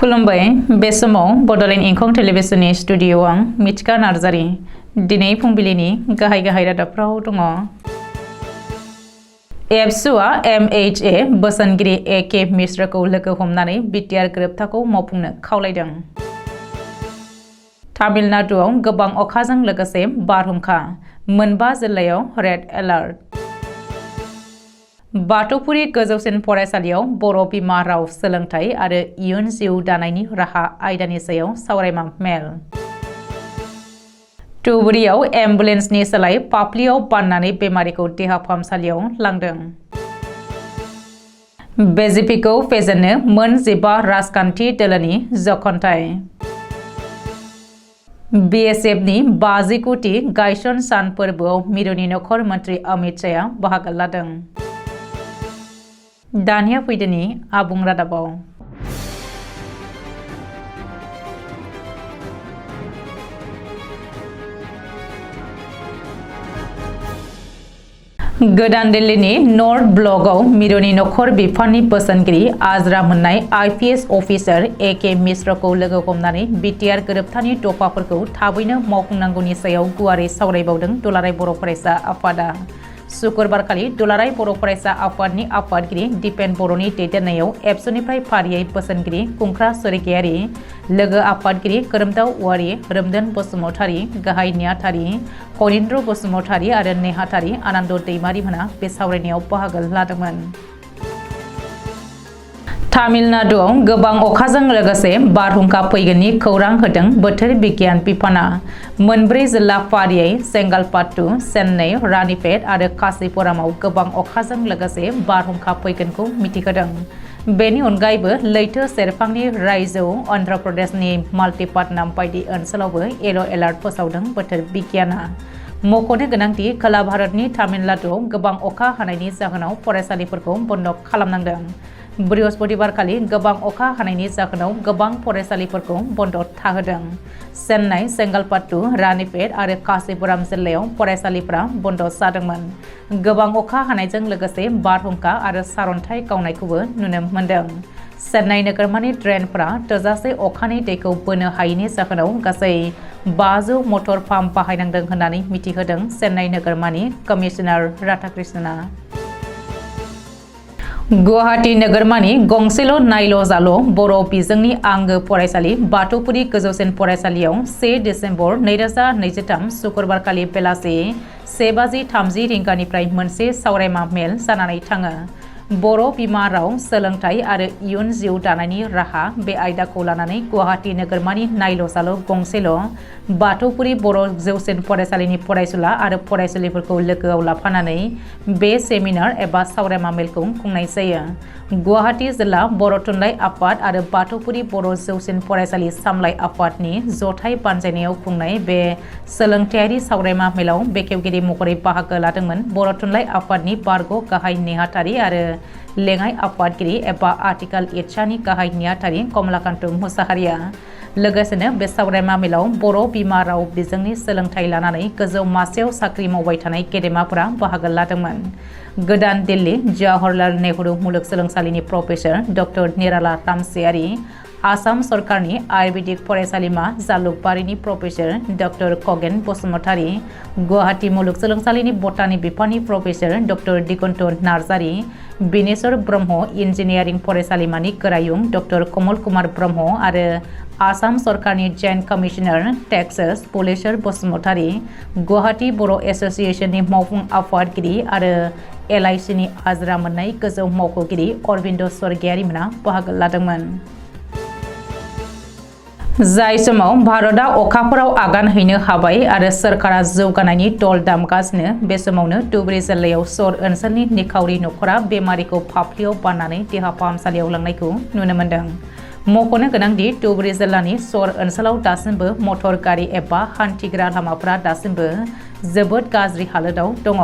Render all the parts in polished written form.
खुलुमबाय बे समाव बडोलेण्ड इंखं टेलिभिजननि स्टुडिअ आं मिथिका नार्जारी दिनै फुंबिलिनि गाहाय रादाबफ्राव दङ। एबसुआ MHA बोसोनगिरि AK मिश्रखौ लोगो हमनानै बिटिआर गोरोबथाखौ मावफुंनो खावलायदों। तामिलनाडुआव गोबां अखाजों लोगोसे बारहुंखा, मोनबा जिल्लायाव रेड एलार्ट। बाथौफुरि गोजौसिन फरायसालियाव बर' बिमा राव सोलोंथाइ आरो इयुन जिउ दानायनि राहा आयदानि सायाव सावरायमा मेल। धुबुरीयाव एम्बुलेन्सनि सोलाय पाप्लियाव बाननानै बेमारिखौ देहा फाहामसालियाव लांदों। BJPखौ फेजेननो मोन 15 राजखान्थि दोलोनि जखनथाय। BSFनि 50 कोटि गायसन सान फोरबोआव मिरुनि नखर मन्त्रि अमित शाहआ बाहागो लादों। दानिया फैदोनि आबुं रादाबाव। गोदान दिल्लीनि नर्थ ब्लकआव मिरुनि नखर बिफाननि बोसोनगिरि आजिरा मोननाय IPS अफिसार AK मिश्रखौ लोगो हमनानै बिटिआर गोरोबथानि दफाफोरखौ थाबैनो मावफुंनांगौनि सायाव गुवारै सावरायबावदों दुलाराय बर' फरायसा आफादा। शुक्रबारखालि दुलाराय बर' फरायसा आफादनि आफादगिरि दिपेन बर'नि दैदेननायाव एबसुनिफ्राय फारियै बोसोनगिरि खुंख्रा सोरगियारि, लोगो आफादगिरि खोरोमदाव औवारि, रोमदोन बसुमतारी, गाहाय नेहाथारि कनिन्द्र बसुमतारी आरो नेहाथारि आनन्द दैमारिमोना बे सावरायनायाव बाहागो लादोंमोन। तामिलनाडुआव गोबां अखाजों लोगोसे बारहुंखा फैगोननि खौरां होदों बोथोर बिगियान बिफाना। मोनब्रै जिल्ला फारियै सेंगालपाट्टु, चेन्नाइ, रानीपेट आरो काशीपुरामाव गोबां अखाजों लोगोसे बारहुंखा फैगोनखौ मिथिहोदों। बेनि अनगायैबो लैथो सेरफांनि रायजो अन्ध्र प्रदेशनि माल्टिपाटनाम बायदि ओनसोलावबो येलो एलार्ट फोसावदों बोथोर बिगियाना। मख'नो गोनांदि खोला भारतनि तामिलनाडुआव गोबां अखा हानायनि जाहोनाव फरायसालिफोरखौ बन्द खालामनांदों। बृहस्पतिबारखालि गोबां अखा हानायनि जाहोनाव गोबां फरायसालिफोरखौ बन्द थाहोदों। चेन्नाइ, सेंगालपाट्टु, रानीपेट आरो काशीपुराम जिल्लायाव फरायसालिफोरा बन्द जादोंमोन। गोबां अखा हानायजों लोगोसे बारहुंखा आरो सारअन्थाइ गावनायखौबो नुनो मोन्दों। चेन्नाइ नोगोरमानि ड्रेनफोरा थोजासे अखानि दैखौ बोनो हायैनि जाहोनाव गासै 500 मटर पाम्प बाहायनांदों होननानै मिथिहोदों चेन्नाइ नोगोरमानि कमिशनार राधाकृष्णनआ। गुवाहाटी नोगोरमानि गंसेल' नायल' जाल' बर' बिजोंनि आंगो फरायसालि बाथौफुरि गोजौसिन फरायसालियाव 1 दिसेम्बर 2023 शुक्रबारखालि बेलासि 1:30 रिंगानिफ्राय मोनसे सावरायमा मेल जानानै थाङो। बर' बिमा राव सोलोंथाइ आरो इयुन जिउ दानायनि राहा बे आयदाखौ लानानै गुवाहाटी नोगोरमानि नायल' जाल' गंसेल' बाथौफुरि बर' जौसिन फरायसालिनि फरायसुला आरो फरायसुलिफोरखौ लोगोआव लाफानानै बे सेमिनार एबा सावरायमा मेलखौ खुंनाय जायो। गुवाहाटी जिल्ला बर' थुनलाइ आफाद आरो बाथौफुरि बर' जौसिन फरायसालि सामलाय आफादनि जथाय बानजायनायाव खुंनाय बे सोलोंथायारि सावरायमा मेलाव बेखेवगिरि महरै बाहागो लादोंमोन बर' थुनलाइ आफादनि बारग' गाहाय नेहाथारि आरो लेङाइ आफादगिरि एबा आथिखाल इटसानि गाहाय नेहाथारि कमलाकान्त मुसाहारिया। लोगोसेनो बे सावरायमा मेलाव बर' बिमा राव बिजोंनि सोलोंथाइ लानानै गोजौ मासियाव साख्रि मावबाय थानाय गेदेमाफोरा बाहागो लादोंमोन। गोदान दिल्ली जवाहरलाल नेहरू मुलुगसोलोंसालिनि प्रफेसर डक्टर निराला रामसियारि, आसाम सरकारनि आयुर्वेदिक फरायसालिमा जालुकबारिनि प्रफेसर डक्टर खगेन बसुमतारी, गुवाहाटी मुलुगसोलोंसालिनि बटानि बिफाननि professor doctor Diganta Narzary, Bineswar Brahma engineering फरायसालिमानि गोरायुं डक्टर कमल कुमार ब्रह्म आरो आसाम सरकारनि joint commissioner taxes Puleswar Basumatary, Guwahati Boro' एस'सिएशननि मावफुं आफादगिरि आरो LICनि आजिरा मोननाय गोजौ मावख'गिरि अरबिन्द स्वर्गियारिमोना बाहागो लादोंमोन। जाय समाव भारतआ अखाफोराव आगान हैनो हाबाय आरो सोरखारा जौगानायनि दल दामगासिनो बे समावनो धुबुरी जिल्लायाव सर ओनसोलनि निखावरि नखरा बेमारिखौ फाफ्लियाव बाननानै देहा फाहामसालियाव लांनायखौ नुनो मोन्दों। मख'नो गोनांदि धुबुरी जिल्लानि सर ओनसोलाव दासिमबो मटर गारि एबा हान्थिग्रा लामाफोरा दासिमबो जोबोद गाज्रि हालोदाव दङ।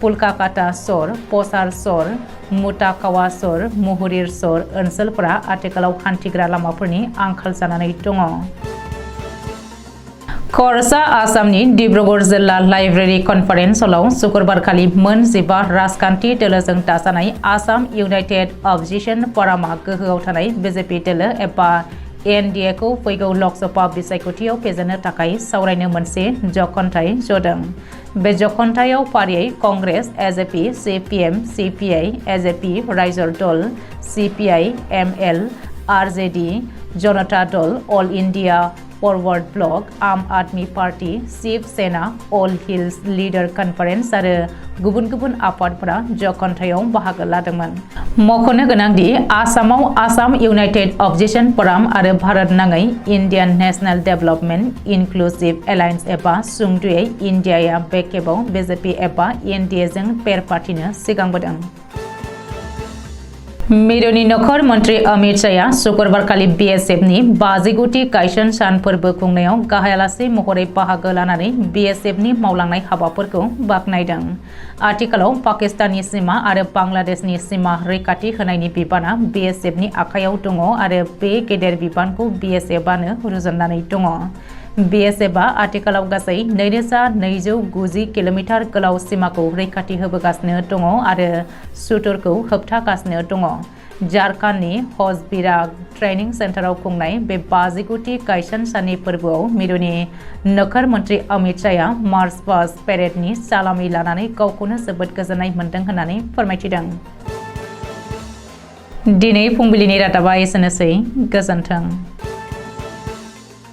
पुलकाकाता सर, पसार सर, मुटाकावा सर, मुहुरिर सर ओनसोलफोरा आथिखालाव हान्थिग्रा लामाफोरनि आंखाल जानानै दङ। खरसा आसामनि डिब्रुगड़ जिल्ला लाइब्रेरि कनफारेन्स हलाव शुक्रबारखालि मोन 15 राजखान्थि दोलोजों दाजानाय आसाम इउनाइटेड अपोजिशन फरामआ गोहोआव थानाय BJP दोलो एबा NDA खौ फैगौ लकसभा बिसायख'थियाव फेजेननो थाखाय सावरायनो मोनसे जखनथाय जदों। बे जखनथायाव फारियै Congress, AJP, CPM, CPI, AJP, रायजो दल, CPI, ML, RJD, Janata Dal, all India forward block, आम आदमी पार्टी, शिव सेना, अल हिल्स लिडार कन्फारेन्स आरो गुबुन गुबुन आफादफोरा जखनथायाव बाहागो लादोंमोन। मख'नो गोनांदि आसामाव आसाम इउनाइटेड अपोजिशन फोराम आरो भारत नाङै इन्डियान नेशनेल डेभेलपमेन्ट इनक्लुसिव एलायन्स एबा सुंद'यै इन्डियाया बे खेबाव BJP एबा NDA जों पेर पार्टिनो सिगांबोदों। मिरुनि नखर मन्त्रि अमित शाहआ शुक्रबारखालि BSF नि 50 गायसन सान फोरबो खुंनायाव गाहाय आलासि महरै बाहागो लानानै BSF नि मावलांनाय हाबाफोरखौ बाख्नायदों। आथिखालाव पाकिस्ताननि सिमा आरो बांलादेशनि सिमा रैखाथि होनायनि बिबाना BSF नि आखायाव दङ आरो बे गेदेर बिबानखौ BSF आनो रुजुननानै दङ। BSF आ आथिखालाव गासै 2290 किल'मिटार गोलाव सिमाखौ रैखाथि होबोगासिनो दङ आरो सुथुरखौ होबथागासिनो दङ। झारखन्डनि हजबिरा ट्रेनिं सेन्टाराव खुंनाय बे 50 गायसन साननि फोरबोआव मिरुनि नखर मन्त्रि अमित शाहआ मार्च पास्ट पेरेडनि सालामि लानानै गावखौनो जोबोद गोजोननाय मोन्दों होननानै फोरमायथिदों। दिनै फुंबिलिनि रादाबा एसेनोसै। गोजोन्थों।